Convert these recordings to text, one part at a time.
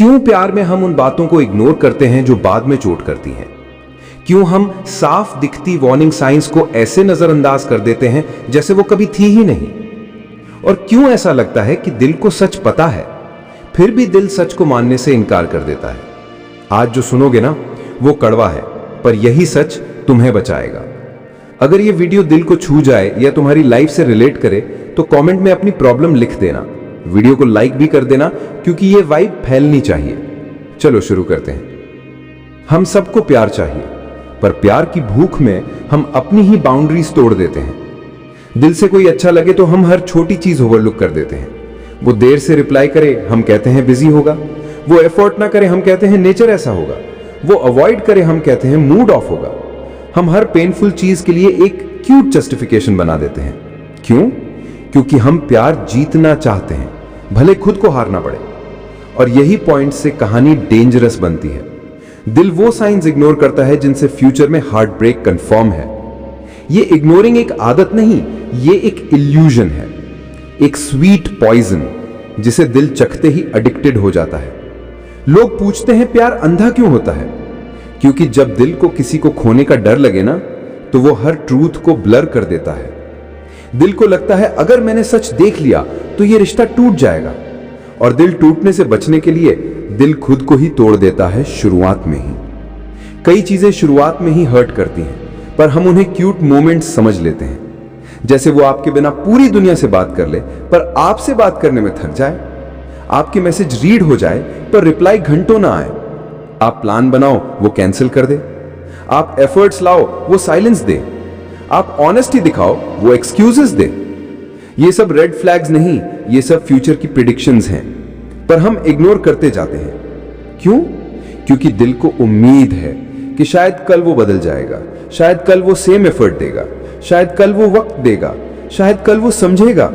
क्यों प्यार में हम उन बातों को इग्नोर करते हैं जो बाद में चोट करती हैं? क्यों हम साफ दिखती वार्निंग साइंस को ऐसे नजरअंदाज कर देते हैं जैसे वो कभी थी ही नहीं? और क्यों ऐसा लगता है कि दिल को सच पता है, फिर भी दिल सच को मानने से इनकार कर देता है? आज जो सुनोगे ना, वो कड़वा है, पर यही सच तुम्हें बचाएगा। अगर ये वीडियो दिल को छू जाए या तुम्हारी लाइफ से रिलेट करे तो कमेंट में अपनी प्रॉब्लम लिख देना। वीडियो को लाइक भी कर देना, क्योंकि ये वाइब फैलनी चाहिए। चलो शुरू करते हैं। हम सबको प्यार चाहिए, पर प्यार की भूख में हम अपनी ही बाउंड्रीज तोड़ देते हैं। दिल से कोई अच्छा लगे तो हम हर छोटी चीज ओवरलुक कर देते हैं। वो देर से रिप्लाई करे, हम कहते हैं बिजी होगा। वो एफर्ट ना करे, हम कहते हैं नेचर ऐसा होगा। वो अवॉइड करे, हम कहते हैं मूड ऑफ होगा। हम हर पेनफुल चीज के लिए एक क्यूट जस्टिफिकेशन बना देते हैं। क्यों? क्योंकि हम प्यार जीतना चाहते हैं, भले खुद को हारना पड़े। और यही पॉइंट से कहानी डेंजरस बनती है। दिल वो साइंस इग्नोर करता है जिनसे फ्यूचर में हार्ट ब्रेक कंफर्म है। ये इग्नोरिंग एक आदत नहीं, ये एक इल्यूजन है, एक स्वीट पॉइजन जिसे दिल चखते ही एडिक्टेड हो जाता है। लोग पूछते हैं प्यार अंधा क्यों होता है? क्योंकि जब दिल को किसी को खोने का डर लगे ना, तो वो हर ट्रूथ को ब्लर कर देता है। दिल को लगता है अगर मैंने सच देख लिया तो ये रिश्ता टूट जाएगा, और दिल टूटने से बचने के लिए दिल खुद को ही तोड़ देता है शुरुआत में ही। कई चीजें शुरुआत में ही हर्ट करती हैं, पर हम उन्हें क्यूट मोमेंट्स समझ लेते हैं। जैसे वो आपके बिना पूरी दुनिया से बात कर ले, पर आपसे बात करने में थक जाए। आपकी मैसेज रीड हो जाए, पर रिप्लाई घंटों ना आए। आप प्लान बनाओ, वो कैंसिल कर दे। आप एफर्ट्स लाओ, वो साइलेंस दे। आप ऑनेस्टी दिखाओ, वो एक्सक्यूजेस दे। ये सब रेड फ्लैग्स नहीं, ये सब फ्यूचर की प्रिडिक्शंस हैं, पर हम इग्नोर करते जाते हैं। क्यों? क्योंकि दिल को उम्मीद है कि शायद कल वो बदल जाएगा, शायद कल वो सेम एफर्ट देगा, शायद कल वो वक्त देगा, शायद कल वो समझेगा।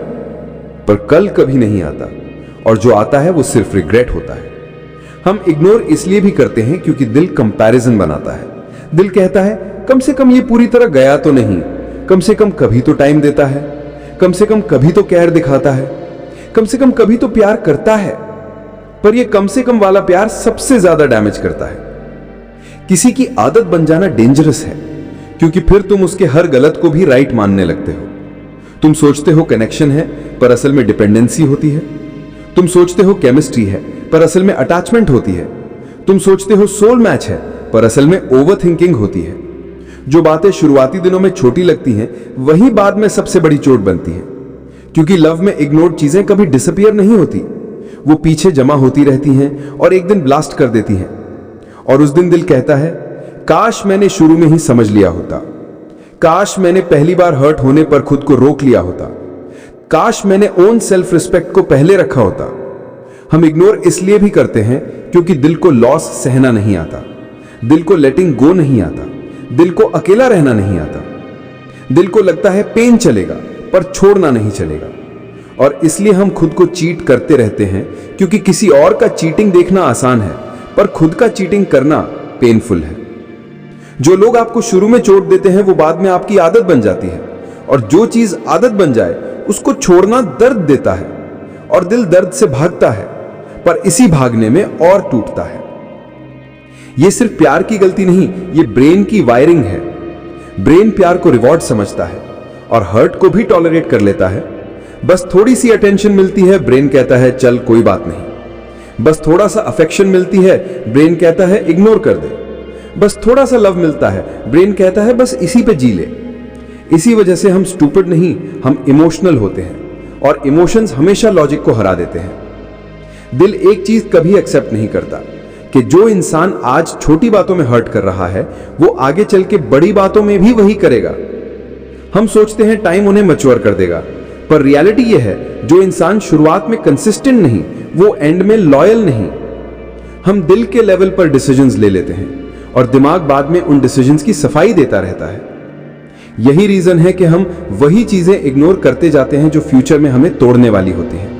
पर कल कभी नहीं आता, और जो आता है वो सिर्फ रिग्रेट होता है। हम इग्नोर इसलिए भी करते हैं क्योंकि दिल कंपैरिजन बनाता है। दिल कहता है कम से कम ये पूरी तरह गया तो नहीं, कम से कम कभी तो टाइम देता है, कम से कम कभी तो केयर दिखाता है, कम से कम कभी तो प्यार करता है। पर ये कम से कम वाला प्यार सबसे ज्यादा डैमेज करता है। किसी की आदत बन जाना डेंजरस है, क्योंकि फिर तुम उसके हर गलत को भी राइट मानने लगते हो। तुम सोचते हो कनेक्शन है, पर असल में डिपेंडेंसी होती है। तुम सोचते हो केमिस्ट्री है, पर असल में अटैचमेंट होती है। तुम सोचते हो सोल मैच है, पर असल में ओवर थिंकिंग होती है। जो बातें शुरुआती दिनों में छोटी लगती हैं, वही बाद में सबसे बड़ी चोट बनती है। क्योंकि लव में इग्नोर्ड चीजें कभी डिसअपियर नहीं होती, वो पीछे जमा होती रहती हैं और एक दिन ब्लास्ट कर देती हैं। और उस दिन दिल कहता है काश मैंने शुरू में ही समझ लिया होता, काश मैंने पहली बार हर्ट होने पर खुद को रोक लिया होता, काश मैंने ओन सेल्फ रिस्पेक्ट को पहले रखा होता। हम इग्नोर इसलिए भी करते हैं क्योंकि दिल को लॉस सहना नहीं आता, दिल को लेटिंग गो नहीं आता, दिल को अकेला रहना नहीं आता। दिल को लगता है पेन चलेगा, पर छोड़ना नहीं चलेगा। और इसलिए हम खुद को चीट करते रहते हैं, क्योंकि किसी और का चीटिंग देखना आसान है, पर खुद का चीटिंग करना पेनफुल है। जो लोग आपको शुरू में चोट देते हैं, वो बाद में आपकी आदत बन जाती है। और जो चीज आदत बन जाए, उसको छोड़ना दर्द देता है, और दिल दर्द से भागता है, पर इसी भागने में और टूटता है। यह सिर्फ प्यार की गलती नहीं, यह ब्रेन की वायरिंग है। ब्रेन प्यार को रिवॉर्ड समझता है और हर्ट को भी टॉलरेट कर लेता है। बस थोड़ी सी अटेंशन मिलती है, ब्रेन कहता है चल कोई बात नहीं। बस थोड़ा सा अफेक्शन मिलती है, ब्रेन कहता है इग्नोर कर दे। बस थोड़ा सा लव मिलता है, ब्रेन कहता है बस इसी पे जी ले। इसी वजह से हम स्टूपिड नहीं, हम इमोशनल होते हैं, और इमोशंस हमेशा लॉजिक को हरा देते हैं। दिल एक चीज कभी एक्सेप्ट नहीं करता कि जो इंसान आज छोटी बातों में हर्ट कर रहा है, वो आगे चल के बड़ी बातों में भी वही करेगा। हम सोचते हैं टाइम उन्हें मैच्योर कर देगा, पर रियलिटी यह है जो इंसान शुरुआत में कंसिस्टेंट नहीं, वो एंड में लॉयल नहीं। हम दिल के लेवल पर डिसीजंस ले लेते हैं, और दिमाग बाद में उन डिसीजंस की सफाई देता रहता है। यही रीजन है कि हम वही चीजें इग्नोर करते जाते हैं जो फ्यूचर में हमें तोड़ने वाली होती हैं।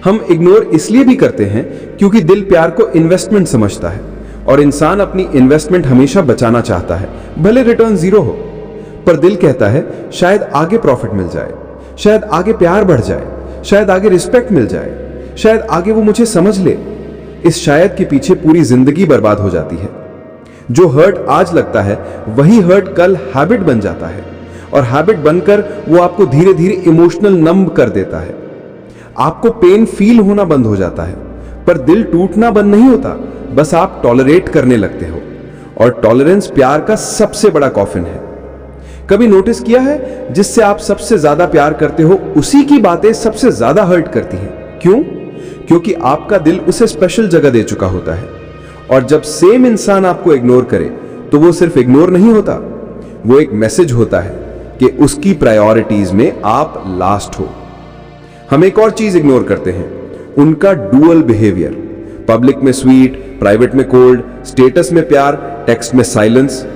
हम इग्नोर इसलिए भी करते हैं क्योंकि दिल प्यार को इन्वेस्टमेंट समझता है, और इंसान अपनी इन्वेस्टमेंट हमेशा बचाना चाहता है, भले रिटर्न जीरो हो। पर दिल कहता है शायद आगे प्रॉफिट मिल जाए, शायद आगे प्यार बढ़ जाए, शायद आगे रिस्पेक्ट मिल जाए, शायद आगे वो मुझे समझ ले। इस शायद के पीछे पूरी जिंदगी बर्बाद हो जाती है। जो हर्ट आज लगता है वही हर्ट कल हैबिट बन जाता है, और हैबिट बनकर वो आपको धीरे धीरे इमोशनल नंब कर देता है। आपको पेन फील होना बंद हो जाता है, पर दिल टूटना बंद नहीं होता, बस आप टॉलरेट करने लगते हो। और टॉलरेंस प्यार का सबसे बड़ा कॉफिन है। कभी नोटिस किया है, जिससे आप सबसे ज्यादा प्यार करते हो उसी की बातें सबसे ज्यादा हर्ट करती हैं। क्यों? क्योंकि आपका दिल उसे स्पेशल जगह दे चुका होता है। और जब सेम इंसान आपको इग्नोर करे तो वो सिर्फ इग्नोर नहीं होता, वो एक मैसेज होता है कि उसकी प्रायोरिटीज में आप लास्ट हो। हम एक और चीज इग्नोर करते हैं, उनका डुअल बिहेवियर। पब्लिक में स्वीट, प्राइवेट में कोल्ड, स्टेटस में प्यार, टेक्स्ट में साइलेंस।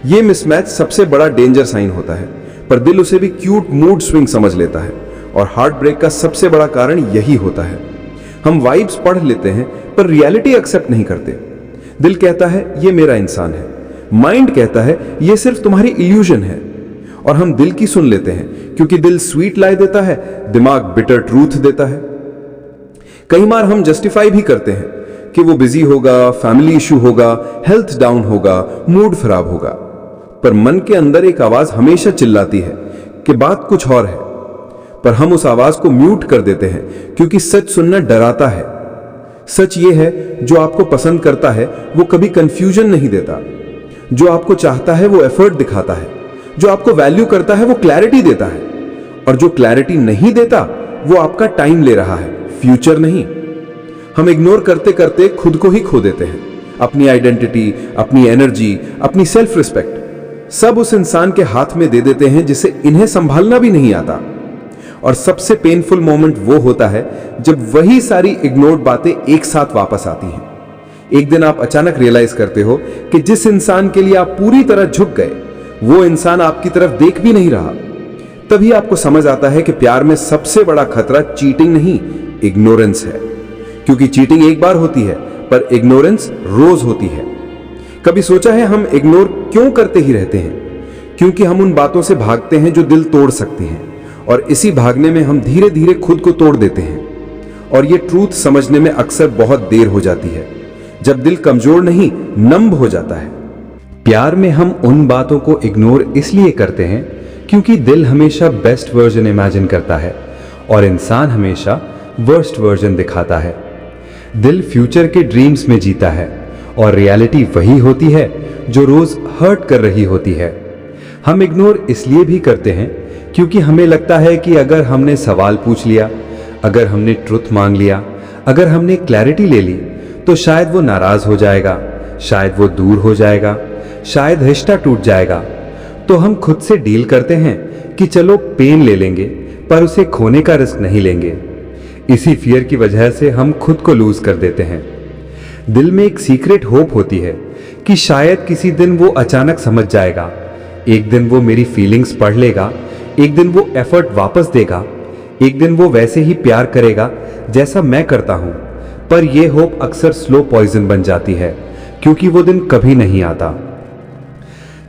ये मिसमैच सबसे बड़ा डेंजर साइन होता है, पर दिल उसे भी क्यूट मूड स्विंग समझ लेता है। और हार्ट ब्रेक का सबसे बड़ा कारण यही होता है। हम वाइब्स पढ़ लेते हैं पर रियलिटी एक्सेप्ट नहीं करते। दिल कहता है ये मेरा इंसान है, माइंड कहता है ये सिर्फ तुम्हारी इल्यूजन है, और हम दिल की सुन लेते हैं क्योंकि दिल स्वीट लाई देता है, दिमाग बिटर ट्रूथ देता है। कई बार हम जस्टिफाई भी करते हैं कि वो बिजी होगा, फैमिली इशू होगा, हेल्थ डाउन होगा, मूड खराब होगा, पर मन के अंदर एक आवाज हमेशा चिल्लाती है कि बात कुछ और है। पर हम उस आवाज को म्यूट कर देते हैं क्योंकि सच सुनना डराता है। सच ये है, जो आपको पसंद करता है वो कभी कंफ्यूजन नहीं देता, जो आपको चाहता है वो एफर्ट दिखाता है, जो आपको वैल्यू करता है वो क्लैरिटी देता है, और जो क्लैरिटी नहीं देता वो आपका टाइम ले रहा है, फ्यूचर नहीं। हम इग्नोर करते करते खुद को ही खो देते हैं, अपनी आइडेंटिटी, अपनी एनर्जी, अपनी सेल्फ रिस्पेक्ट, सब उस इंसान के हाथ में दे देते हैं जिसे इन्हें संभालना भी नहीं आता। और सबसे पेनफुल मोमेंट वो होता है जब वही सारी इग्नोर्ड बातें एक साथ वापस आती हैं। एक दिन आप अचानक रियलाइज करते हो कि जिस इंसान के लिए आप पूरी तरह झुक गए वो इंसान आपकी तरफ देख भी नहीं रहा। तभी आपको समझ आता है कि प्यार में सबसे बड़ा खतरा चीटिंग नहीं, इग्नोरेंस है। क्योंकि चीटिंग एक बार होती है पर इग्नोरेंस रोज होती है। कभी सोचा है हम इग्नोर क्यों करते ही रहते हैं? क्योंकि हम उन बातों से भागते हैं जो दिल तोड़ सकती हैं, और इसी भागने में हम धीरे धीरे खुद को तोड़ देते हैं। और ये ट्रूथ समझने में अक्सर बहुत देर हो जाती है, जब दिल कमजोर नहीं नंब हो जाता है। प्यार में हम उन बातों को इग्नोर इसलिए करते हैं क्योंकि दिल हमेशा बेस्ट वर्जन इमेजिन करता है और इंसान हमेशा वर्स्ट वर्जन दिखाता है। दिल फ्यूचर के ड्रीम्स में जीता है और रियलिटी वही होती है जो रोज हर्ट कर रही होती है। हम इग्नोर इसलिए भी करते हैं क्योंकि हमें लगता है कि अगर हमने सवाल पूछ लिया, अगर हमने ट्रुथ मांग लिया, अगर हमने क्लैरिटी ले ली तो शायद वो नाराज हो जाएगा, शायद वो दूर हो जाएगा, शायद रिश्ता टूट जाएगा। तो हम खुद से डील करते हैं कि चलो पेन ले लेंगे पर उसे खोने का रिस्क नहीं लेंगे। इसी फियर की वजह से हम खुद को लूज कर देते हैं। दिल में एक सीक्रेट होप होती है कि शायद किसी दिन वो अचानक समझ जाएगा, एक दिन वो मेरी फीलिंग्स पढ़ लेगा, एक दिन वो एफर्ट वापस देगा, एक दिन वो वैसे ही प्यार करेगा जैसा मैं करता हूं। पर यह होप अक्सर स्लो पॉइजन बन जाती है क्योंकि वो दिन कभी नहीं आता।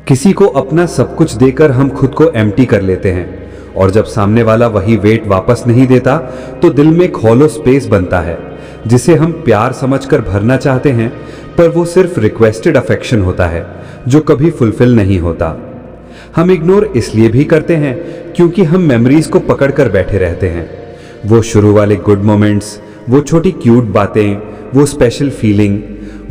किसी को अपना सब कुछ देकर हम खुद को एम्प्टी कर लेते हैं, और जब सामने वाला वही वेट वापस नहीं देता तो दिल में एक हॉलो स्पेस बनता है जिसे हम प्यार समझकर भरना चाहते हैं, पर वो सिर्फ रिक्वेस्टेड अफेक्शन होता है जो कभी फुलफिल नहीं होता। हम इग्नोर इसलिए भी करते हैं क्योंकि हम मेमोरीज को पकड़ कर बैठे रहते हैं। वो शुरू वाले गुड मोमेंट्स, वो छोटी क्यूट बातें, वो स्पेशल फीलिंग,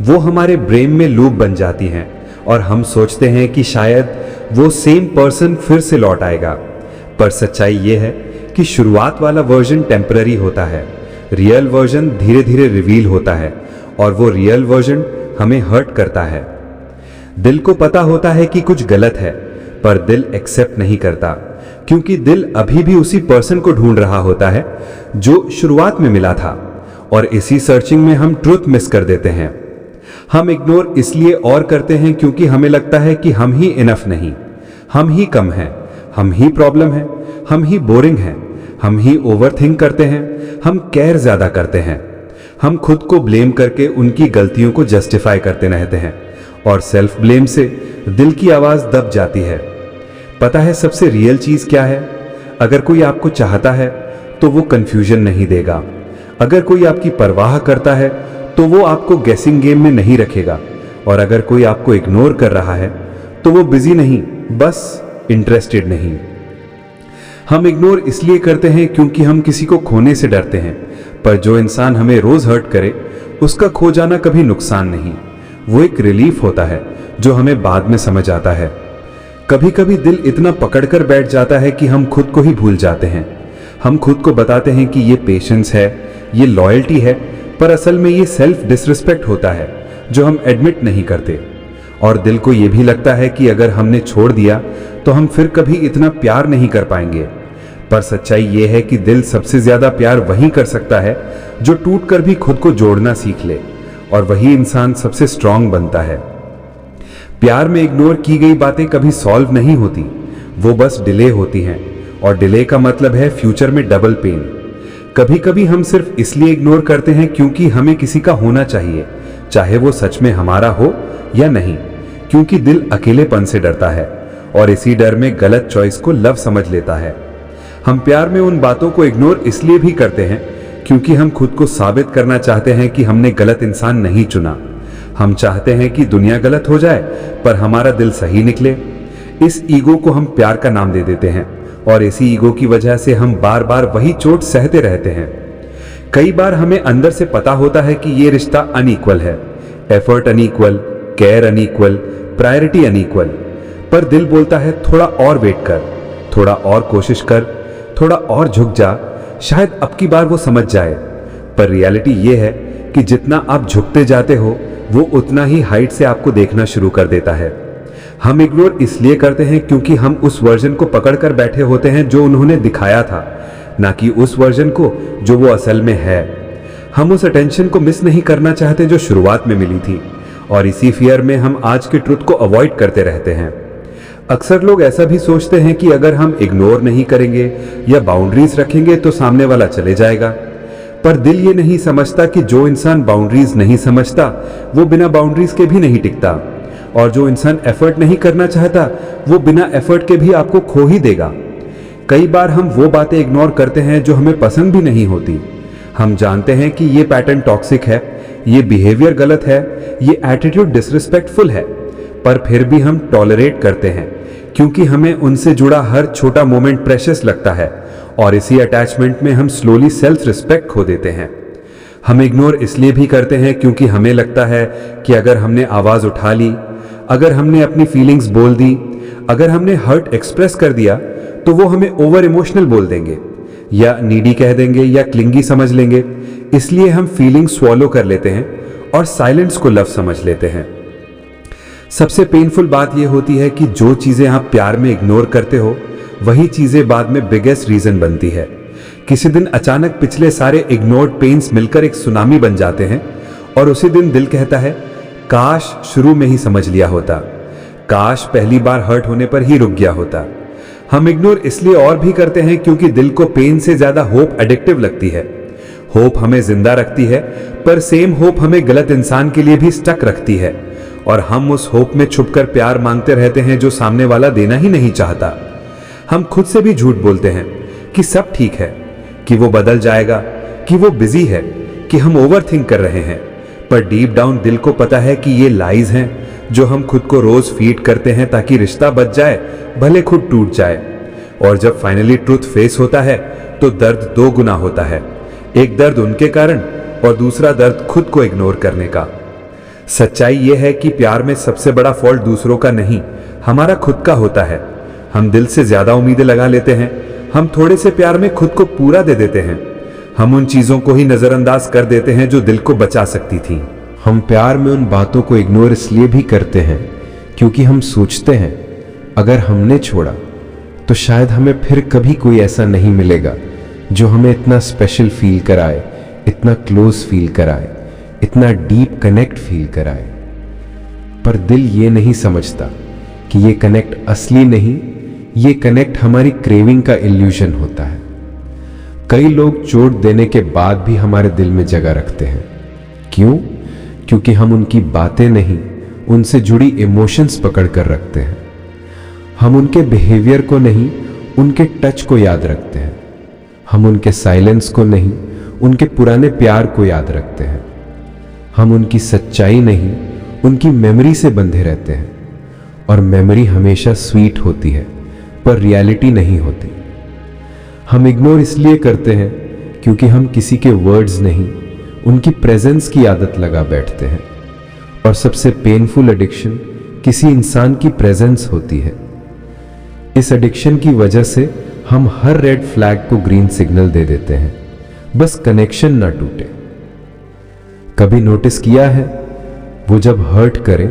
वो हमारे ब्रेन में लूप बन जाती हैं और हम सोचते हैं कि शायद वो सेम पर्सन फिर से लौट आएगा। पर सच्चाई ये है कि शुरुआत वाला वर्जन टेम्पररी होता है, रियल वर्जन धीरे धीरे रिवील होता है, और वो रियल वर्जन हमें हर्ट करता है। दिल को पता होता है कि कुछ गलत है, पर दिल एक्सेप्ट नहीं करता क्योंकि दिल अभी भी उसी पर्सन को ढूंढ रहा होता है जो शुरुआत में मिला था, और इसी सर्चिंग में हम ट्रुथ मिस कर देते हैं। हम इग्नोर इसलिए और करते हैं क्योंकि हमें लगता है कि हम ही इनफ नहीं, हम ही कम हैं, हम ही प्रॉब्लम है, हम ही बोरिंग हैं, हम ही ओवरथिंक करते हैं, हम केयर ज्यादा करते हैं। हम खुद को ब्लेम करके उनकी गलतियों को जस्टिफाई करते रहते हैं, और सेल्फ ब्लेम से दिल की आवाज दब जाती है। पता है सबसे रियल चीज क्या है? अगर कोई आपको चाहता है तो वो कंफ्यूजन नहीं देगा। अगर कोई आपकी परवाह करता है तो वो आपको गेसिंग गेम में नहीं रखेगा, और अगर कोई आपको इग्नोर कर रहा है तो वो बिजी नहीं, बस इंटरेस्टेड नहीं। हम इग्नोर इसलिए करते हैं क्योंकि हम किसी को खोने से डरते हैं, पर जो इंसान हमें रोज हर्ट करे उसका खो जाना कभी नुकसान नहीं, वो एक रिलीफ होता है जो हमें बाद में समझ आता है। कभी कभी दिल इतना पकड़कर बैठ जाता है कि हम खुद को ही भूल जाते हैं। हम खुद को बताते हैं कि ये पेशेंस है, ये लॉयल्टी है, पर असल में ये सेल्फ डिसरिस्पेक्ट होता है जो हम एडमिट नहीं करते। और दिल को ये भी लगता है कि अगर हमने छोड़ दिया तो हम फिर कभी इतना प्यार नहीं कर पाएंगे। पर सच्चाई ये है कि दिल सबसे ज्यादा प्यार वही कर सकता है जो टूटकर भी खुद को जोड़ना सीख ले, और वही इंसान सबसे स्ट्रांग बनता है। प्यार में इग्नोर की गई बातें कभी सॉल्व नहीं होती, वो बस डिले होती हैं, और डिले का मतलब है फ्यूचर में डबल पेन। कभी कभी हम सिर्फ इसलिए इग्नोर करते हैं क्योंकि हमें किसी का होना चाहिए, चाहे वो सच में हमारा हो या नहीं, क्योंकि दिल अकेलेपन से डरता है और इसी डर में गलत चॉइस को लव समझ लेता है। हम प्यार में उन बातों को इग्नोर इसलिए भी करते हैं क्योंकि हम खुद को साबित करना चाहते हैं कि हमने गलत इंसान नहीं चुना। हम चाहते हैं कि दुनिया गलत हो जाए पर हमारा दिल सही निकले। इस ईगो को हम प्यार का नाम दे देते हैं, और इसी ईगो की वजह से हम बार बार वही चोट सहते रहते हैं। कई बार हमें अंदर से पता होता है कि ये रिश्ता अनइक्वल है, effort unequal, care unequal, priority unequal, पर दिल बोलता है थोड़ा और वेट कर, थोड़ा और कोशिश कर, थोड़ा और झुक जा, शायद अब की बार वो समझ जाए। पर रियलिटी ये है कि जितना आप झुकते जाते हो वो उतना ही हाइट से आपको देखना शुरू कर देता है। हम इग्नोर इसलिए करते हैं क्योंकि हम उस वर्जन को पकड़कर बैठे होते हैं जो उन्होंने दिखाया था, ना कि उस वर्जन को जो वो असल में है। हम उस अटेंशन को मिस नहीं करना चाहते जो शुरुआत में मिली थी, और इसी फियर में हम आज के ट्रुथ को अवॉइड करते रहते हैं। अक्सर लोग ऐसा भी सोचते हैं कि अगर हम इग्नोर नहीं करेंगे या बाउंड्रीज रखेंगे तो सामने वाला चले जाएगा, पर दिल ये नहीं समझता कि जो इंसान बाउंड्रीज नहीं समझता वो बिना बाउंड्रीज के भी नहीं टिकता, और जो इंसान एफर्ट नहीं करना चाहता वो बिना एफर्ट के भी आपको खो ही देगा। कई बार हम वो बातें इग्नोर करते हैं जो हमें पसंद भी नहीं होती। हम जानते हैं कि ये पैटर्न टॉक्सिक है, ये बिहेवियर गलत है, ये एटीट्यूड डिसरिस्पेक्टफुल है, पर फिर भी हम टॉलरेट करते हैं क्योंकि हमें उनसे जुड़ा हर छोटा मोमेंट प्रेशियस लगता है, और इसी अटैचमेंट में हम स्लोली सेल्फ रिस्पेक्ट खो देते हैं। हम इग्नोर इसलिए भी करते हैं क्योंकि हमें लगता है कि अगर हमने आवाज उठा ली, अगर हमने अपनी फीलिंग्स बोल दी, अगर हमने हर्ट एक्सप्रेस कर दिया तो वो हमें ओवर इमोशनल बोल देंगे, या नीडी कह देंगे, या क्लिंगी समझ लेंगे। इसलिए हम फीलिंग्स स्वॉलो कर लेते हैं और साइलेंस को लव समझ लेते हैं। सबसे पेनफुल बात यह होती है कि जो चीजें आप प्यार में इग्नोर करते हो वही चीजें बाद में बिगेस्ट रीजन बनती है। किसी दिन अचानक पिछले सारे इग्नोर्ड पेन्स मिलकर एक सुनामी बन जाते हैं, और उसी दिन दिल कहता है काश शुरू में ही समझ लिया होता, काश पहली बार हर्ट होने पर ही रुक गया होता। हम इग्नोर इसलिए और भी करते हैं क्योंकि दिल को पेन से ज्यादा होप एडिक्टिव लगती है। होप हमें जिंदा रखती है, पर सेम होप हमें गलत इंसान के लिए भी स्टक रखती है, और हम उस होप में छुपकर प्यार मांगते रहते हैं जो सामने वाला देना ही नहीं चाहता। हम खुद से भी झूठ बोलते हैं कि सब ठीक है, कि वो बदल जाएगा, कि वो बिजी है, कि हम ओवर थिंक कर रहे हैं, पर डीप डाउन दिल को पता है कि ये लाइज हैं जो हम खुद को रोज फीड करते हैं ताकि रिश्ता बच जाए, भले खुद टूट जाए। और जब फाइनली ट्रूथ फेस होता है तो दर्द दो गुना होता है, एक दर्द उनके कारण और दूसरा दर्द खुद को इग्नोर करने का। सच्चाई यह है कि प्यार में सबसे बड़ा फॉल्ट दूसरों का नहीं, हमारा खुद का होता है। हम दिल से ज्यादा उम्मीदें लगा लेते हैं, हम थोड़े से प्यार में खुद को पूरा दे देते हैं, हम उन चीजों को ही नजरअंदाज कर देते हैं जो दिल को बचा सकती थी। हम प्यार में उन बातों को इग्नोर इसलिए भी करते हैं क्योंकि हम सोचते हैं अगर हमने छोड़ा तो शायद हमें फिर कभी कोई ऐसा नहीं मिलेगा जो हमें इतना स्पेशल फील कराए, इतना क्लोज फील कराए, इतना डीप कनेक्ट फील कराए। पर दिल ये नहीं समझता कि ये कनेक्ट असली नहीं, ये कनेक्ट हमारी क्रेविंग का इल्यूजन होता है। कई लोग चोट देने के बाद भी हमारे दिल में जगह रखते हैं। क्यों? क्योंकि हम उनकी बातें नहीं, उनसे जुड़ी इमोशंस पकड़ कर रखते हैं। हम उनके बिहेवियर को नहीं, उनके टच को याद रखते हैं। हम उनके साइलेंस को नहीं, उनके पुराने प्यार को याद रखते हैं। हम उनकी सच्चाई नहीं, उनकी मेमोरी से बंधे रहते हैं। और मेमोरी हमेशा स्वीट होती है, पर रियलिटी नहीं होती। हम इग्नोर इसलिए करते हैं क्योंकि हम किसी के वर्ड्स नहीं, उनकी प्रेजेंस की आदत लगा बैठते हैं। और सबसे पेनफुल एडिक्शन किसी इंसान की प्रेजेंस होती है। इस एडिक्शन की वजह से हम हर रेड फ्लैग को ग्रीन सिग्नल दे देते हैं, बस कनेक्शन ना टूटे। कभी नोटिस किया है, वो जब हर्ट करे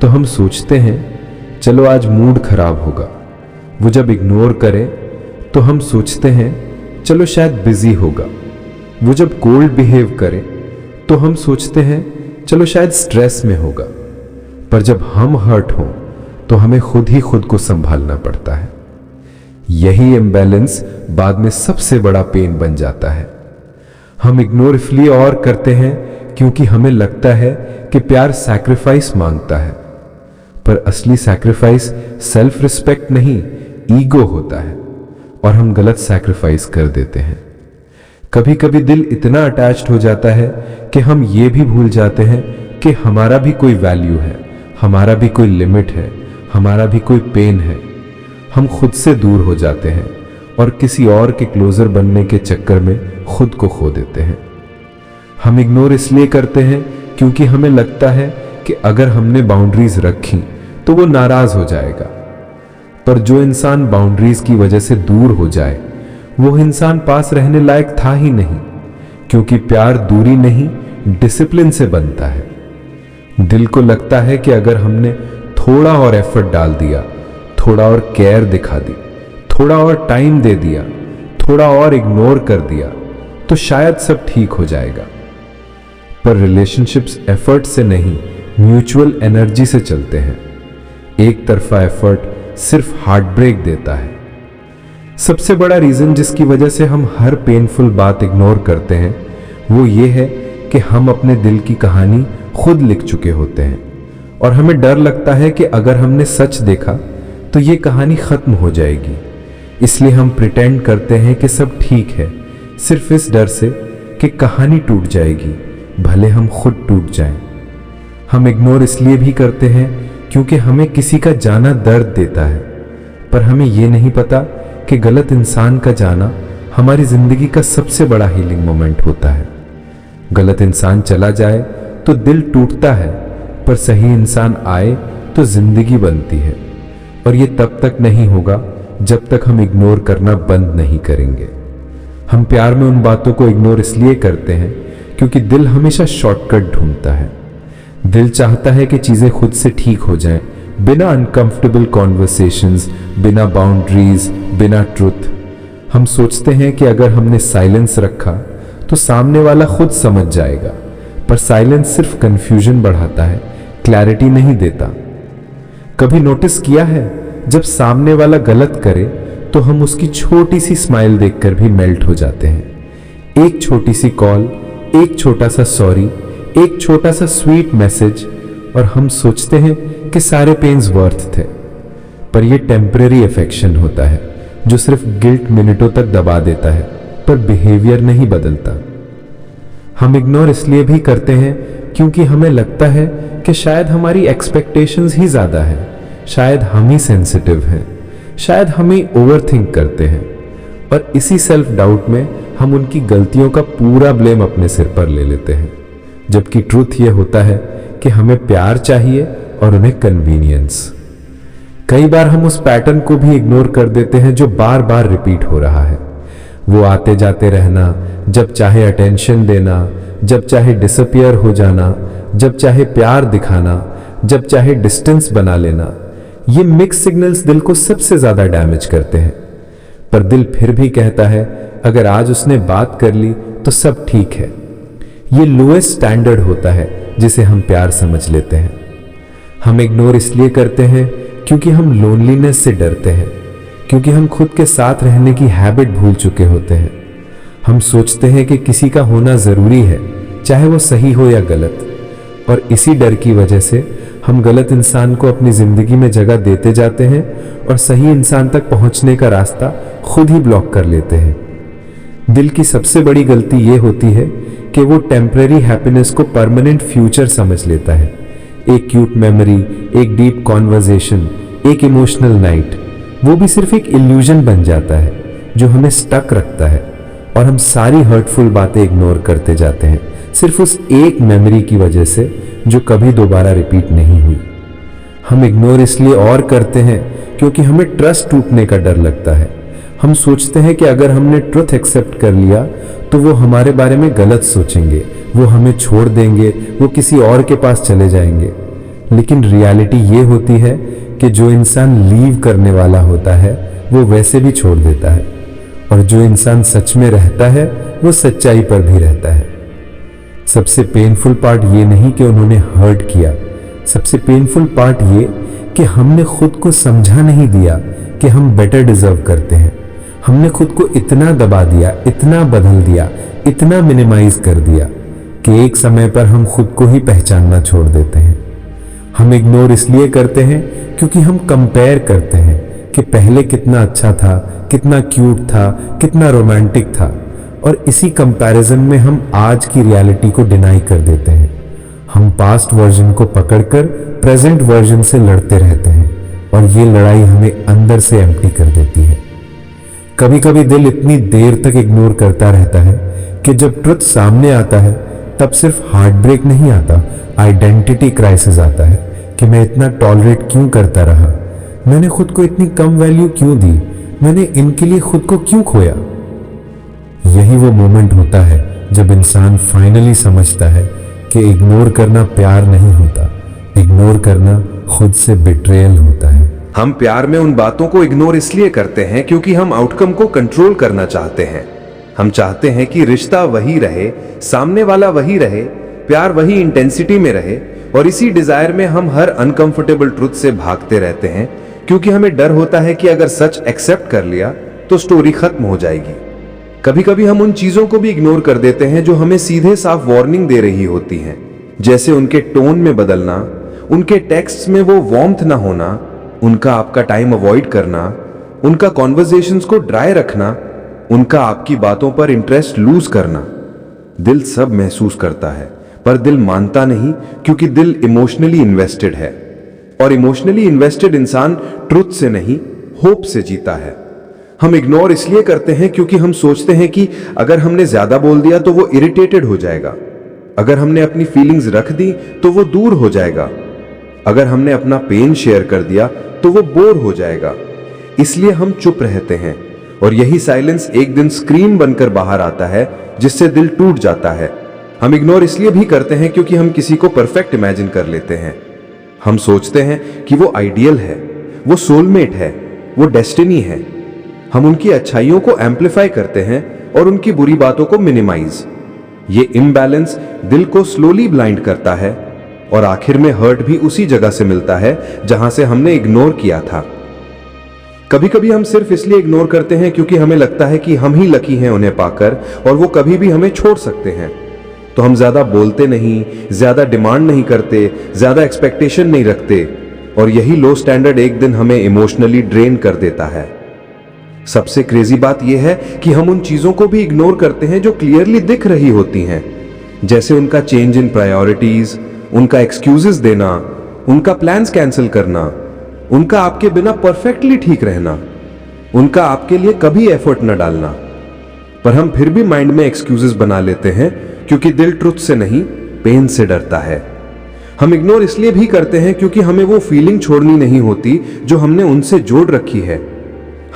तो हम सोचते हैं चलो आज मूड खराब होगा। वो जब इग्नोर करे तो हम सोचते हैं चलो शायद बिजी होगा। वो जब कोल्ड बिहेव करे तो हम सोचते हैं चलो शायद स्ट्रेस में होगा। पर जब हम हर्ट हों तो हमें खुद ही खुद को संभालना पड़ता है। यही इम्बैलेंस बाद में सबसे बड़ा पेन बन जाता है। हम इग्नोर इसलिए और करते हैं क्योंकि हमें लगता है कि प्यार सैक्रिफाइस मांगता है, पर असली सैक्रिफाइस सेल्फ रिस्पेक्ट नहीं, ईगो होता है। और हम गलत सैक्रिफाइस कर देते हैं। कभी कभी दिल इतना अटैच्ड हो जाता है कि हम ये भी भूल जाते हैं कि हमारा भी कोई वैल्यू है, हमारा भी कोई लिमिट है, हमारा भी कोई पेन है। हम खुद से दूर हो जाते हैं और किसी और के क्लोजर बनने के चक्कर में खुद को खो देते हैं। हम इग्नोर इसलिए करते हैं क्योंकि हमें लगता है कि अगर हमने बाउंड्रीज रखी तो वो नाराज हो जाएगा। पर जो इंसान बाउंड्रीज की वजह से दूर हो जाए, वो इंसान पास रहने लायक था ही नहीं, क्योंकि प्यार दूरी नहीं, डिसिप्लिन से बनता है। दिल को लगता है कि अगर हमने थोड़ा और एफर्ट डाल दिया, थोड़ा और केयर दिखा दी, थोड़ा और टाइम दे दिया, थोड़ा और इग्नोर कर दिया, तो शायद सब ठीक हो जाएगा। पर रिलेशनशिप्स एफर्ट से नहीं, म्यूचुअल एनर्जी से चलते हैं। एक तरफा एफर्ट सिर्फ हार्ट ब्रेक देता है। सबसे बड़ा रीजन जिसकी वजह से हम हर पेनफुल बात इग्नोर करते हैं, वो ये है कि हम अपने दिल की कहानी खुद लिख चुके होते हैं और हमें डर लगता है कि अगर हमने सच देखा तो ये कहानी खत्म हो जाएगी। इसलिए हम प्रिटेंड करते हैं कि सब ठीक है, सिर्फ इस डर से कि कहानी टूट जाएगी, भले हम खुद टूट जाएं। हम इग्नोर इसलिए भी करते हैं क्योंकि हमें किसी का जाना दर्द देता है, पर हमें यह नहीं पता कि गलत इंसान का जाना हमारी जिंदगी का सबसे बड़ा हीलिंग मोमेंट होता है। गलत इंसान चला जाए तो दिल टूटता है, पर सही इंसान आए तो जिंदगी बनती है। और ये तब तक नहीं होगा जब तक हम इग्नोर करना बंद नहीं करेंगे। हम प्यार में उन बातों को इग्नोर इसलिए करते हैं क्योंकि दिल हमेशा शॉर्टकट ढूंढता है। दिल चाहता है कि चीजें खुद से ठीक हो जाएं, बिना अनकंफर्टेबल कॉन्वर्सेशंस, बिना बाउंड्रीज, बिना ट्रुथ। हम सोचते हैं कि अगर हमने साइलेंस रखा तो सामने वाला खुद समझ जाएगा, पर साइलेंस सिर्फ कंफ्यूजन बढ़ाता है, क्लैरिटी नहीं देता। कभी नोटिस किया है, जब सामने वाला गलत करे तो हम उसकी छोटी सी स्माइल देखकर भी मेल्ट हो जाते हैं। एक छोटी सी कॉल, एक छोटा सा सॉरी, एक छोटा सा स्वीट मैसेज, और हम सोचते हैं कि सारे पेन्स वर्थ थे। पर यह टेम्परेरी अफेक्शन होता है जो सिर्फ गिल्ट मिनटों तक दबा देता है, पर बिहेवियर नहीं बदलता। हम इग्नोर इसलिए भी करते हैं क्योंकि हमें लगता है कि शायद हमारी एक्सपेक्टेशंस ही ज्यादा है, शायद हम ही सेंसिटिव हैं, शायद हम ही ओवरथिंक करते हैं। और इसी सेल्फ डाउट में हम उनकी गलतियों का पूरा ब्लेम अपने सिर पर ले लेते हैं, जबकि ट्रूथ यह होता है कि हमें प्यार चाहिए और उन्हें कन्वीनियंस। कई बार हम उस पैटर्न को भी इग्नोर कर देते हैं जो बार बार रिपीट हो रहा है। वो आते जाते रहना, जब चाहे अटेंशन देना, जब चाहे डिसअपियर हो जाना, जब चाहे प्यार दिखाना, जब चाहे डिस्टेंस बना लेना। ये मिक्स सिग्नल्स दिल को सबसे ज्यादा डैमेज करते हैं। पर दिल फिर भी कहता है अगर आज उसने बात कर ली तो सब ठीक है। ये लोएस्ट स्टैंडर्ड होता है जिसे हम प्यार समझ लेते हैं। हम इग्नोर इसलिए करते हैं क्योंकि हम लोनलीनेस से डरते हैं, क्योंकि हम खुद के साथ रहने की हैबिट भूल चुके होते हैं। हम सोचते हैं कि किसी का होना जरूरी है, चाहे वो सही हो या गलत। और इसी डर की वजह से हम गलत इंसान को अपनी जिंदगी में जगह देते जाते हैं और सही इंसान तक पहुंचने का रास्ता खुद ही ब्लॉक कर लेते हैं। दिल की सबसे बड़ी गलती यह होती है कि वो टेम्पररी हैप्पीनेस को परमानेंट फ्यूचर समझ लेता है। एक क्यूट मेमोरी, एक डीप कॉन्वर्जेशन, एक इमोशनल नाइट, वो भी सिर्फ एक इल्यूजन बन जाता है जो हमें स्टक रखता है और हम सारी हर्टफुल बातें इग्नोर करते जाते हैं सिर्फ उस एक मेमोरी की वजह से जो कभी दोबारा रिपीट नहीं हुई। हम इग्नोर इसलिए और करते हैं क्योंकि हमें ट्रस्ट टूटने का डर लगता है। हम सोचते हैं कि अगर हमने ट्रुथ एक्सेप्ट कर लिया तो वो हमारे बारे में गलत सोचेंगे, वो हमें छोड़ देंगे, वो किसी और के पास चले जाएंगे। लेकिन रियलिटी ये होती है कि जो इंसान लीव करने वाला होता है वो वैसे भी छोड़ देता है, और जो इंसान सच में रहता है वो सच्चाई पर भी रहता है। सबसे पेनफुल पार्ट ये नहीं कि उन्होंने हर्ट किया, सबसे पेनफुल पार्ट ये कि हमने खुद को समझा नहीं दिया कि हम बेटर डिजर्व करते हैं। हमने खुद को इतना दबा दिया, इतना बदल दिया, इतना मिनिमाइज कर दिया कि एक समय पर हम खुद को ही पहचानना छोड़ देते हैं। हम इग्नोर इसलिए करते हैं क्योंकि हम कंपेयर करते हैं कि पहले कितना अच्छा था, कितना क्यूट था, कितना रोमांटिक था, और इसी कंपैरिजन में हम आज की रियलिटी को डिनाई कर देते हैं। हम पास्ट वर्जन को पकड़कर प्रेजेंट वर्जन से लड़ते रहते हैं और ये लड़ाई हमें अंदर से एम्प्टी कर देती है। कभी कभी दिल इतनी देर तक इग्नोर करता रहता है कि जब ट्रुथ सामने आता है तब सिर्फ हार्ट ब्रेक नहीं आता, आइडेंटिटी क्राइसिस आता है कि मैं इतना टॉलरेट क्यों करता रहा, मैंने खुद को इतनी कम वैल्यू क्यों दी, मैंने इनके लिए खुद को क्यों खोया। यही वो मोमेंट होता है जब इंसान फाइनली समझता है कि इग्नोर करना प्यार नहीं होता, इग्नोर करना खुद से बिट्रेयल होता है। हम प्यार में उन बातों को इग्नोर इसलिए करते हैं क्योंकि हम आउटकम को कंट्रोल करना चाहते हैं। हम चाहते हैं कि रिश्ता वही रहे, सामने वाला वही रहे, प्यार वही इंटेंसिटी में रहे, और इसी डिजायर में हम हर अनकंफर्टेबल ट्रुथ से भागते रहते हैं क्योंकि हमें डर होता है कि अगर सच एक्सेप्ट कर लिया तो स्टोरी खत्म हो जाएगी। कभी कभी हम उन चीजों को भी इग्नोर कर देते हैं जो हमें सीधे साफ वार्निंग दे रही होती हैं, जैसे उनके टोन में बदलना, उनके टेक्स्ट्स में वो वार्मथ ना होना, उनका आपका टाइम अवॉइड करना, उनका कॉन्वर्सेशंस को ड्राई रखना, उनका आपकी बातों पर इंटरेस्ट लूज करना। दिल सब महसूस करता है पर दिल मानता नहीं क्योंकि दिल इमोशनली इन्वेस्टेड है, और इमोशनली इन्वेस्टेड इंसान ट्रुथ से नहीं होप से जीता है। हम इग्नोर इसलिए करते हैं क्योंकि हम सोचते हैं कि अगर हमने ज्यादा बोल दिया तो वो इरिटेटेड हो जाएगा, अगर हमने अपनी फीलिंग्स रख दी तो वो दूर हो जाएगा, अगर हमने अपना पेन शेयर कर दिया तो वो बोर हो जाएगा। इसलिए हम चुप रहते हैं, और यही साइलेंस एक दिन स्क्रीन बनकर बाहर आता है जिससे दिल टूट जाता है। हम इग्नोर इसलिए भी करते हैं क्योंकि हम किसी को परफेक्ट इमेजिन कर लेते हैं। हम सोचते हैं कि वो आइडियल है, वो सोलमेट है, वो डेस्टिनी है। हम उनकी अच्छाइयों को एम्पलीफाई करते हैं और उनकी बुरी बातों को मिनिमाइज। ये इम्बैलेंस दिल को स्लोली ब्लाइंड करता है, और आखिर में हर्ट भी उसी जगह से मिलता है जहां से हमने इग्नोर किया था। कभी कभी हम सिर्फ इसलिए इग्नोर करते हैं क्योंकि हमें लगता है कि हम ही लकी हैं उन्हें पाकर और वो कभी भी हमें छोड़ सकते हैं। तो हम ज्यादा बोलते नहीं, ज्यादा डिमांड नहीं करते, ज्यादा एक्सपेक्टेशन नहीं रखते, और यही लो स्टैंडर्ड एक दिन हमें इमोशनली ड्रेन कर देता है। सबसे क्रेजी बात यह है कि हम उन चीजों को भी इग्नोर करते हैं जो क्लियरली दिख रही होती हैं, जैसे उनका चेंज इन प्रायोरिटीज, उनका एक्सक्यूजेस देना, उनका प्लान्स कैंसिल करना, उनका आपके बिना परफेक्टली ठीक रहना, उनका आपके लिए कभी एफर्ट न डालना। पर हम फिर भी माइंड में एक्सक्यूजेस बना लेते हैं क्योंकि दिल ट्रुथ से नहीं पेन से डरता है। हम इग्नोर इसलिए भी करते हैं क्योंकि हमें वो फीलिंग छोड़नी नहीं होती जो हमने उनसे जोड़ रखी है।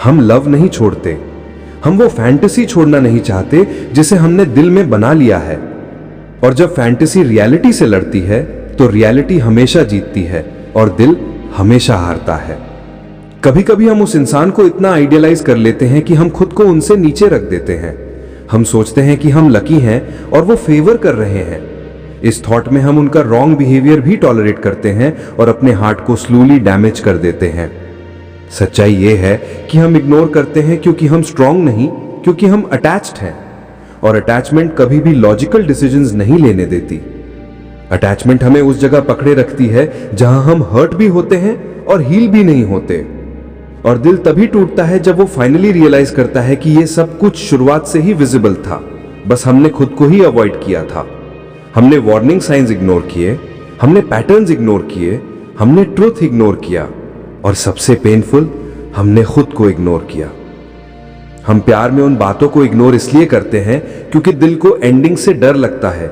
हम लव नहीं छोड़ते, हम वो फैंटेसी छोड़ना नहीं चाहते जिसे हमने दिल में बना लिया है। और जब फैंटेसी रियलिटी से लड़ती है तो रियलिटी हमेशा जीतती है और दिल हमेशा हारता है। कभी कभी हम उस इंसान को इतना आइडियलाइज कर लेते हैं कि हम खुद को उनसे नीचे रख देते हैं। हम सोचते हैं कि हम लकी हैं और वो फेवर कर रहे हैं। इस थॉट में हम उनका रॉन्ग बिहेवियर भी टॉलरेट करते हैं और अपने हार्ट को स्लोली डैमेज कर देते हैं। सच्चाई ये है कि हम इग्नोर करते हैं क्योंकि हम स्ट्रांग नहीं, क्योंकि हम अटैच्ड हैं, और अटैचमेंट कभी भी लॉजिकल डिसीजंस नहीं लेने देती। अटैचमेंट हमें उस जगह पकड़े रखती है जहां हम हर्ट भी होते हैं और हील भी नहीं होते। और दिल तभी टूटता है जब वो फाइनली रियलाइज करता है कि ये सब कुछ शुरुआत से ही विजिबल था, बस हमने खुद को ही अवॉइड किया था। हमने वार्निंग साइंस इग्नोर किए, हमने पैटर्न्स इग्नोर किए, हमने ट्रुथ इग्नोर किया, और सबसे पेनफुल, हमने खुद को इग्नोर किया। हम प्यार में उन बातों को इग्नोर इसलिए करते हैं क्योंकि दिल को एंडिंग से डर लगता है।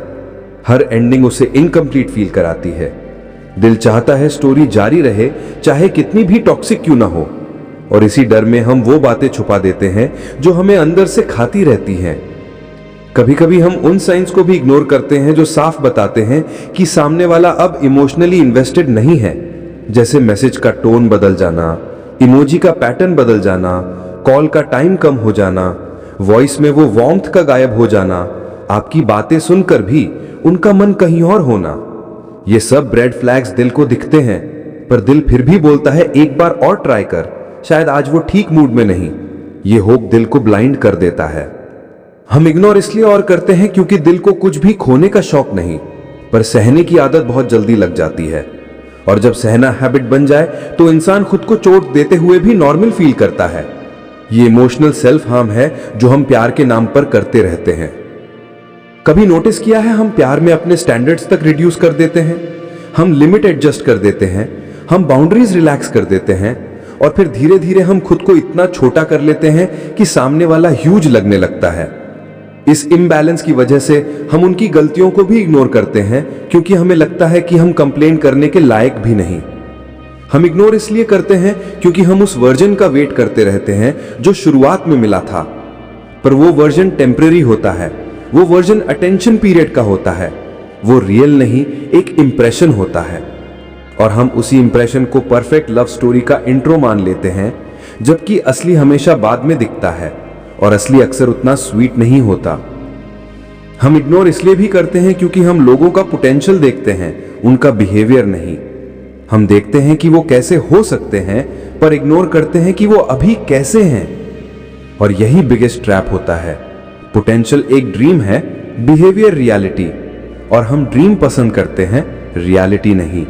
हर एंडिंग उसे इनकम्प्लीट फील कराती है। दिल चाहता है स्टोरी जारी रहे, चाहे कितनी भी टॉक्सिक क्यों ना हो, और इसी डर में हम वो बातें छुपा देते हैं जो हमें अंदर से खाती रहती हैं। कभी कभी हम उन साइंस को भी इग्नोर करते हैं जो साफ बताते हैं कि सामने वाला अब इमोशनली इन्वेस्टेड नहीं है, जैसे मैसेज का टोन बदल जाना, इमोजी का पैटर्न बदल जाना, कॉल का टाइम कम हो जाना, वॉइस में वो वार्मथ का गायब हो जाना, आपकी बातें सुनकर भी उनका मन कहीं और होना। ये सब रेड फ्लैग्स दिल को दिखते हैं, पर दिल फिर भी बोलता है एक बार और ट्राई कर, शायद आज वो ठीक मूड में नहीं। ये होप दिल को ब्लाइंड कर देता है। हम इग्नोर इसलिए और करते हैं क्योंकि दिल को कुछ भी खोने का शौक नहीं, पर सहने की आदत बहुत जल्दी लग जाती है। और जब सहना हैबिट बन जाए तो इंसान खुद को चोट देते हुए भी नॉर्मल फील करता है। ये इमोशनल सेल्फ हार्म है जो हम प्यार के नाम पर करते रहते हैं। कभी नोटिस किया है, हम प्यार में अपने स्टैंडर्ड्स तक रिड्यूस कर देते हैं, हम लिमिट एडजस्ट कर देते हैं, हम बाउंड्रीज रिलैक्स कर देते हैं, और फिर धीरे धीरे हम खुद को इतना छोटा कर लेते हैं कि सामने वाला ह्यूज लगने लगता है। इस इम्बैलेंस की वजह से हम उनकी गलतियों को भी इग्नोर करते हैं क्योंकि हमें लगता है कि हम कंप्लेन करने के लायक भी नहीं। हम इग्नोर इसलिए करते हैं क्योंकि हम उस वर्जन का वेट करते रहते हैं जो शुरुआत में मिला था, पर वो वर्जन टेम्परेरी होता है, वो वर्जन अटेंशन पीरियड का होता है, वो रियल नहीं, एक इंप्रेशन होता है। और हम उसी इंप्रेशन को परफेक्ट लव स्टोरी का इंट्रो मान लेते हैं, जबकि असली हमेशा बाद में दिखता है, और असली अक्सर उतना स्वीट नहीं होता। हम इग्नोर इसलिए भी करते हैं क्योंकि हम लोगों का पोटेंशियल देखते हैं, उनका बिहेवियर नहीं। हम देखते हैं कि वो कैसे हो सकते हैं, पर इग्नोर करते हैं कि वो अभी कैसे हैं। और यही बिगेस्ट ट्रैप होता है। पोटेंशियल एक ड्रीम है, बिहेवियर रियलिटी, और हम ड्रीम पसंद करते हैं, रियलिटी नहीं।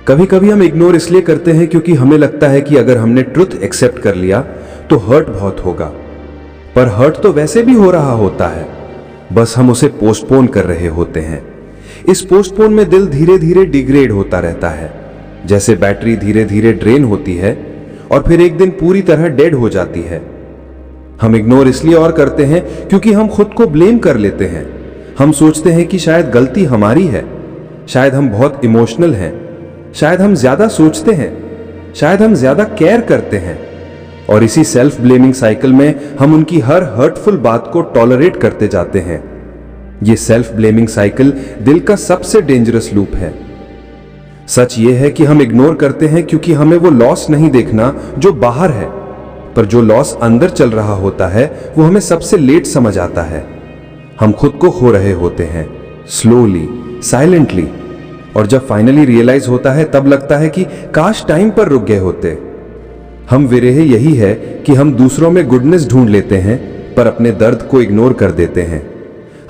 कभी कभी हम इग्नोर इसलिए करते हैं क्योंकि हमें लगता है कि अगर हमने ट्रुथ एक्सेप्ट कर लिया तो हर्ट बहुत होगा, पर हर्ट तो वैसे भी हो रहा होता है, बस हम उसे पोस्टपोन कर रहे होते हैं। इस पोस्टपोन में दिल धीरे धीरे डिग्रेड होता रहता है, जैसे बैटरी धीरे धीरे ड्रेन होती है और फिर एक दिन पूरी तरह डेड हो जाती है। हम इग्नोर इसलिए और करते हैं क्योंकि हम खुद को ब्लेम कर लेते हैं। हम सोचते हैं कि शायद गलती हमारी है, शायद हम बहुत इमोशनल हैं, शायद हम ज्यादा सोचते हैं, शायद हम ज्यादा केयर करते हैं। और इसी सेल्फ ब्लेमिंग साइकिल में हम उनकी हर हर्टफुल बात को टॉलरेट करते जाते हैं। ये सेल्फ ब्लेमिंग साइकिल दिल का सबसे डेंजरस लूप है। सच ये है कि हम इग्नोर करते हैं क्योंकि हमें वो लॉस नहीं देखना जो बाहर है, पर जो लॉस अंदर चल रहा होता है वो हमें सबसे लेट समझ आता है। हम खुद को खो रहे होते हैं, स्लोली, साइलेंटली, और जब फाइनली रियलाइज होता है तब लगता है कि काश टाइम पर रुक गए होते। हम विरह यही है कि हम दूसरों में गुडनेस ढूंढ लेते हैं पर अपने दर्द को इग्नोर कर देते हैं।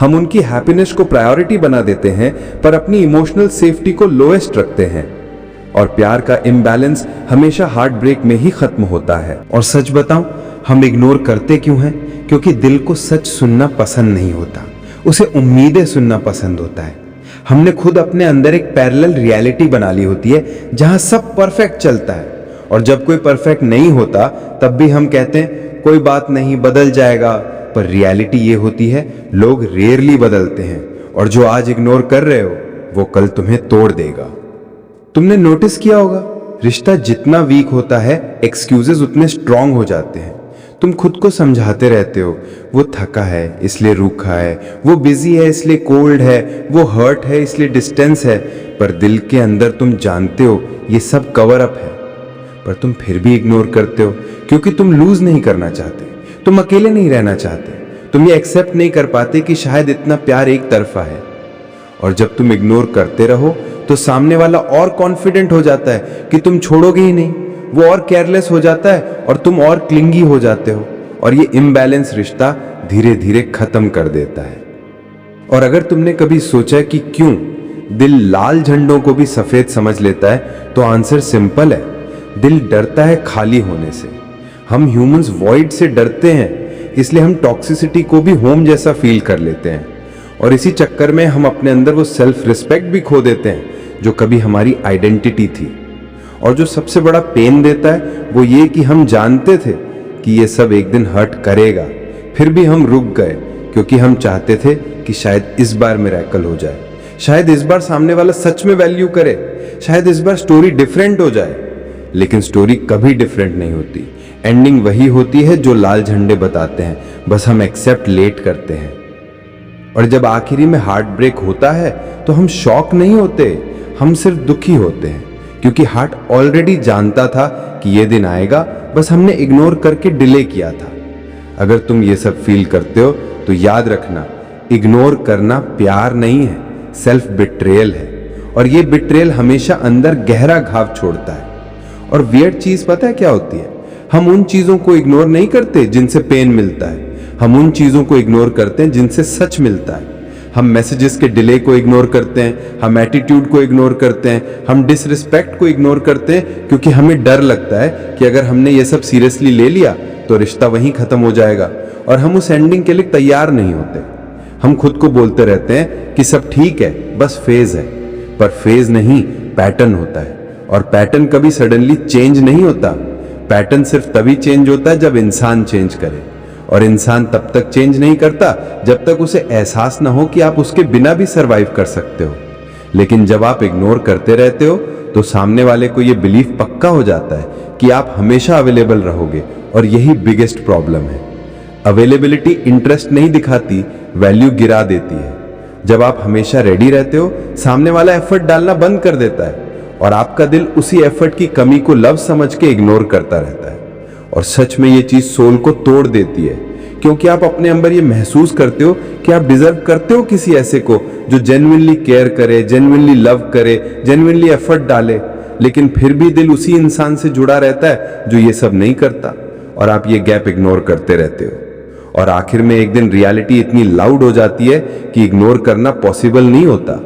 हम उनकी हैप्पीनेस को प्रायोरिटी बना देते हैं पर अपनी इमोशनल सेफ्टी को लोएस्ट रखते हैं। और प्यार का इम्बैलेंस हमेशा हार्ट ब्रेक में ही खत्म होता है। और सच बताऊं, हम इग्नोर करते क्यों हैं? क्योंकि दिल को सच सुनना पसंद नहीं होता, उसे उम्मीदें सुनना पसंद होता है। हमने खुद अपने अंदर एक पैरेलल रियलिटी बना ली होती है जहां सब परफेक्ट चलता है, और जब कोई परफेक्ट नहीं होता तब भी हम कहते हैं कोई बात नहीं, बदल जाएगा। पर रियलिटी ये होती है लोग रेयरली बदलते हैं, और जो आज इग्नोर कर रहे हो वो कल तुम्हें तोड़ देगा। तुमने नोटिस किया होगा, रिश्ता जितना वीक होता है एक्सक्यूजेस उतने स्ट्रांग हो जाते हैं। तुम खुद को समझाते रहते हो, वो थका है इसलिए रूखा है, वो बिजी है इसलिए कोल्ड है, वो हर्ट है इसलिए डिस्टेंस है, पर दिल के अंदर तुम जानते हो ये सब कवर अप है। पर तुम फिर भी इग्नोर करते हो क्योंकि तुम लूज नहीं करना चाहते, तुम अकेले नहीं रहना चाहते, तुम ये एक्सेप्ट नहीं कर पाते कि शायद इतना प्यार एक तरफा है। और जब तुम इग्नोर करते रहो तो सामने वाला और कॉन्फिडेंट हो जाता है कि तुम छोड़ोगे ही नहीं, वो और केयरलेस हो जाता है और तुम और क्लिंगी हो जाते हो, और ये इम्बैलेंस रिश्ता धीरे धीरे खत्म कर देता है। और अगर तुमने कभी सोचा कि क्यों दिल लाल झंडों को भी सफेद समझ लेता है, तो आंसर सिंपल है, दिल डरता है खाली होने से। हम ह्यूमंस वॉइड से डरते हैं, इसलिए हम टॉक्सिसिटी को भी होम जैसा फील कर लेते हैं, और इसी चक्कर में हम अपने अंदर वो सेल्फ रिस्पेक्ट भी खो देते हैं जो कभी हमारी आइडेंटिटी थी। और जो सबसे बड़ा पेन देता है वो ये कि हम जानते थे कि ये सब एक दिन हर्ट करेगा, फिर भी हम रुक गए क्योंकि हम चाहते थे कि शायद इस बार मिरेकल हो जाए, शायद इस बार सामने वाला सच में वैल्यू करे, शायद इस बार स्टोरी डिफरेंट हो जाए। लेकिन स्टोरी कभी डिफरेंट नहीं होती। एंडिंग वही होती है जो लाल झंडे बताते हैं, बस हम एक्सेप्ट लेट करते हैं। और जब आखिरी में हार्ट ब्रेक होता है तो हम शॉक नहीं होते, हम सिर्फ दुखी होते हैं, क्योंकि हार्ट ऑलरेडी जानता था कि ये दिन आएगा, बस हमने इग्नोर करके डिले किया था। अगर तुम ये सब फील करते हो तो याद रखना, इग्नोर करना प्यार नहीं है, सेल्फ बिट्रेयल है, और ये बिट्रेयल हमेशा अंदर गहरा घाव छोड़ता है। और वियर्ड चीज पता है क्या होती है? हम उन चीजों को इग्नोर नहीं करते जिनसे पेन मिलता है, हम उन चीजों को इग्नोर करते हैं जिनसे सच मिलता है। हम मैसेजेस के डिले को इग्नोर करते हैं, हम एटीट्यूड को इग्नोर करते हैं, हम डिसरिस्पेक्ट को इग्नोर करते हैं, क्योंकि हमें डर लगता है कि अगर हमने ये सब सीरियसली ले लिया तो रिश्ता वहीं खत्म हो जाएगा, और हम उस एंडिंग के लिए तैयार नहीं होते। हम खुद को बोलते रहते हैं कि सब ठीक है, बस फेज है, पर फेज नहीं, पैटर्न होता है, और पैटर्न कभी सडनली चेंज नहीं होता। पैटर्न सिर्फ तभी चेंज होता है जब इंसान चेंज करे, और इंसान तब तक चेंज नहीं करता जब तक उसे एहसास ना हो कि आप उसके बिना भी सरवाइव कर सकते हो। लेकिन जब आप इग्नोर करते रहते हो तो सामने वाले को यह बिलीफ पक्का हो जाता है कि आप हमेशा अवेलेबल रहोगे, और यही बिगेस्ट प्रॉब्लम है। अवेलेबिलिटी इंटरेस्ट नहीं दिखाती, वैल्यू गिरा देती है। जब आप हमेशा रेडी रहते हो, सामने वाला एफर्ट डालना बंद कर देता है, और आपका दिल उसी एफर्ट की कमी को लव समझ के इग्नोर करता रहता है। और सच में ये चीज सोल को तोड़ देती है, क्योंकि आप अपने अंदर ये महसूस करते हो कि आप डिजर्व करते हो किसी ऐसे को जो जेन्युइनली केयर करे, जेन्युइनली लव करे, जेन्युइनली एफर्ट डाले, लेकिन फिर भी दिल उसी इंसान से जुड़ा रहता है जो ये सब नहीं करता, और आप ये गैप इग्नोर करते रहते हो। और आखिर में एक दिन रियलिटी इतनी लाउड हो जाती है कि इग्नोर करना पॉसिबल नहीं होता।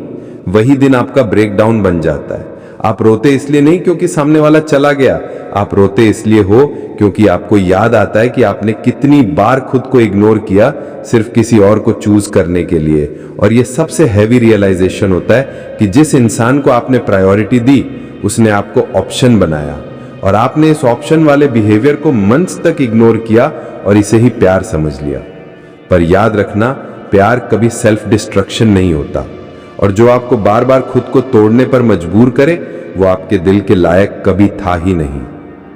वही दिन आपका ब्रेकडाउन बन जाता है। आप रोते इसलिए नहीं क्योंकि सामने वाला चला गया, आप रोते इसलिए हो क्योंकि आपको याद आता है कि आपने कितनी बार खुद को इग्नोर किया सिर्फ किसी और को चूज करने के लिए। और ये सबसे हैवी रियलाइजेशन होता है कि जिस इंसान को आपने प्रायोरिटी दी उसने आपको ऑप्शन बनाया, और आपने इस ऑप्शन वाले बिहेवियर को मंथ्स तक इग्नोर किया और इसे ही प्यार समझ लिया। पर याद रखना, प्यार कभी सेल्फ डिस्ट्रक्शन नहीं होता, और जो आपको बार बार खुद को तोड़ने पर मजबूर करे वो आपके दिल के लायक कभी था ही नहीं।